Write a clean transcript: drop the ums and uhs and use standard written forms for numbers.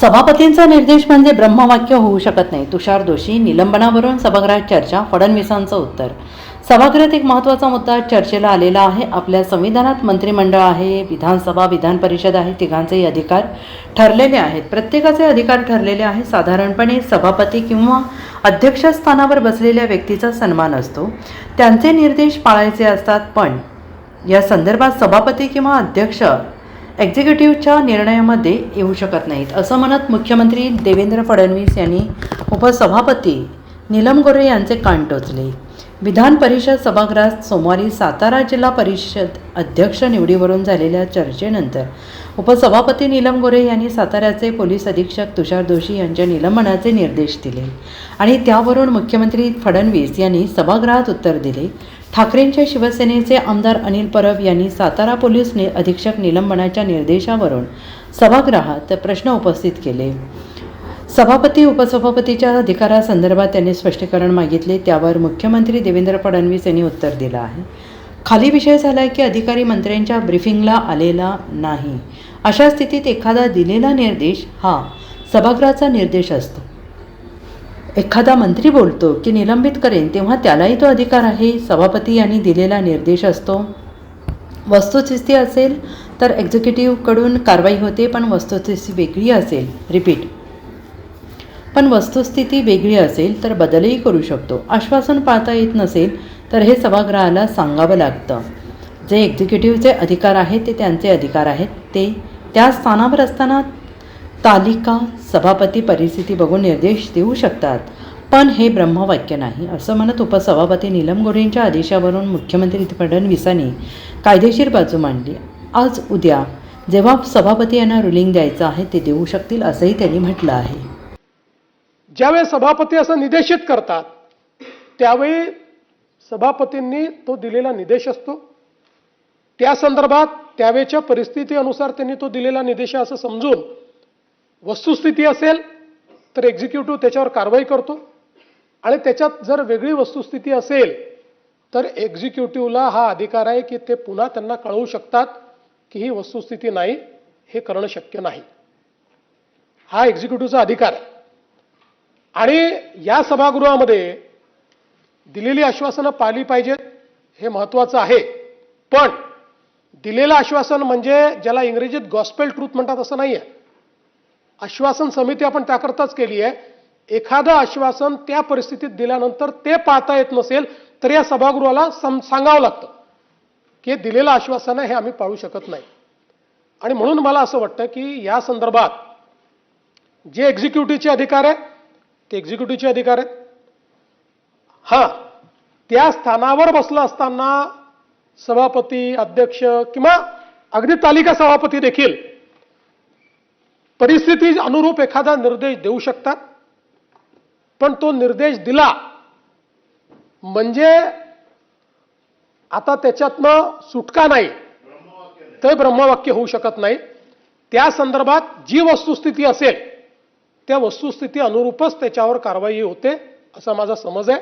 सभापतींचा निर्देश म्हणजे ब्रह्मवाक्य होऊ शकत नाही. तुषार दोशी. निलंबनावरून सभागृहात चर्चा. फडणवीसांचं उत्तर. सभागृहात एक महत्त्वाचा मुद्दा चर्चेला आलेला आहे. आपल्या संविधानात मंत्रिमंडळ आहे, विधानसभा, विधान परिषद आहे. तिघांचेही अधिकार ठरलेले आहेत. प्रत्येकाचे अधिकार ठरलेले आहेत. साधारणपणे सभापती किंवा अध्यक्षस्थानावर बसलेल्या व्यक्तीचा सन्मान असतो. त्यांचे निर्देश पाळायचे असतात. पण या संदर्भात सभापती किंवा अध्यक्ष एक्झिक्युटिव्हच्या निर्णयामध्ये येऊ शकत नाहीत, असं म्हणत मुख्यमंत्री देवेंद्र फडणवीस यांनी उपसभापती नीलम गोऱ्हे यांचे कान टोचले. विधान परिषद सभागृहात सोमवारी सातारा जिल्हा परिषद अध्यक्ष निवडीवरून झालेल्या चर्चेनंतर उपसभापती नीलम गोऱ्हे यांनी साताऱ्याचे पोलीस अधीक्षक तुषार दोशी यांच्या निलंबनाचे निर्देश दिले आणि त्यावरून मुख्यमंत्री फडणवीस यांनी सभागृहात उत्तर दिले. ठाकरेंच्या शिवसेनेचे आमदार अनिल परब यांनी सातारा पोलीस अधीक्षक निलंबनाच्या निर्देशावरून सभागृहात प्रश्न उपस्थित केले. सभापती उपसभापतीच्या अधिकारासंदर्भात त्यांनी स्पष्टीकरण मागितले. त्यावर मुख्यमंत्री देवेंद्र फडणवीस यांनी उत्तर दिलं आहे. खाली विषय झाला आहे की अधिकारी मंत्र्यांच्या ब्रीफिंगला आलेला नाही. अशा स्थितीत एखादा दिलेला निर्देश हा सभागृहाचा निर्देश असतो. एखादा मंत्री बोलतो की निलंबित करेन, तेव्हा त्यालाही तो अधिकार आहे. सभापती यांनी दिलेला निर्देश असतो. वस्तुस्थिती असेल तर एक्झिक्युटिव्हकडून कारवाई होते, पण वस्तुस्थिती वेगळी असेल पण वस्तुस्थिती वेगळी असेल तर बदलही करू शकतो. आश्वासन पाळता येत नसेल तर हे सभागृहाला सांगावं लागतं. जे एक्झिक्युटिव्हचे अधिकार आहेत ते त्यांचे अधिकार आहेत. ते त्या स्थानावर असताना तालिका सभापती परिस्थिती बघून निर्देश देऊ शकतात, पण हे ब्रह्मवाक्य नाही, असं म्हणत उपसभापती नीलम गोऱ्हेंच्या आदेशावरून मुख्यमंत्री फडणवीसांनी कायदेशीर बाजू मांडली. आज उद्या जेव्हा सभापती यांना रुलिंग द्यायचं आहे ते देऊ शकतील, असंही त्यांनी म्हटलं आहे. ज्यावेळी सभापती असं निर्देशित करतात त्यावेळी सभापतींनी तो दिलेला निर्देश असतो. त्या संदर्भात त्यावेळच्या परिस्थितीनुसार त्यांनी तो दिलेला निर्देश असं समजून वस्तुस्थिती असेल तर एक्झिक्युटिव्ह त्याच्यावर कारवाई करतो आणि त्याच्यात जर वेगळी वस्तुस्थिती असेल तर एक्झिक्युटिव्हला हा अधिकार आहे की ते पुन्हा त्यांना कळवू शकतात की ही वस्तुस्थिती नाही, हे करणं शक्य नाही. हा एक्झिक्युटिव्हचा अधिकार आहे. आणि या सभागृहामध्ये दिलेली आश्वासनं पाळली पाहिजेत, हे महत्त्वाचं आहे. पण दिलेलं आश्वासन म्हणजे ज्याला इंग्रजीत गॉस्पेल ट्रूथ म्हणतात असं नाही आहे. आश्वासन समिती आपण त्याकरताच केली आहे. एखादं आश्वासन त्या परिस्थितीत दिल्यानंतर ते पाळता येत नसेल तर या सभागृहाला सांगावं लागतं की दिलेलं आश्वासन आहे, हे आम्ही पाळू शकत नाही. आणि म्हणून मला असं वाटतं की या संदर्भात जे एक्झिक्युटिव्हचे अधिकार आहे ते एक्झिक्युटिव्हचे अधिकार आहेत. हां, त्या स्थानावर बसला असताना सभापती, अध्यक्ष किंवा अगदी तालिका सभापती देखील परिस्थिती अनुरूप एखादा निर्देश देऊ शकतात. पण तो निर्देश दिला म्हणजे आता त्याच्यातनं सुटका नाही, ते ब्रह्मवाक्य होऊ शकत नाही. त्या संदर्भात जी वस्तुस्थिती असेल त्या वस्तुस्थिती अनुरूपच त्याच्यावर कारवाई होते असा माझा समज आहे.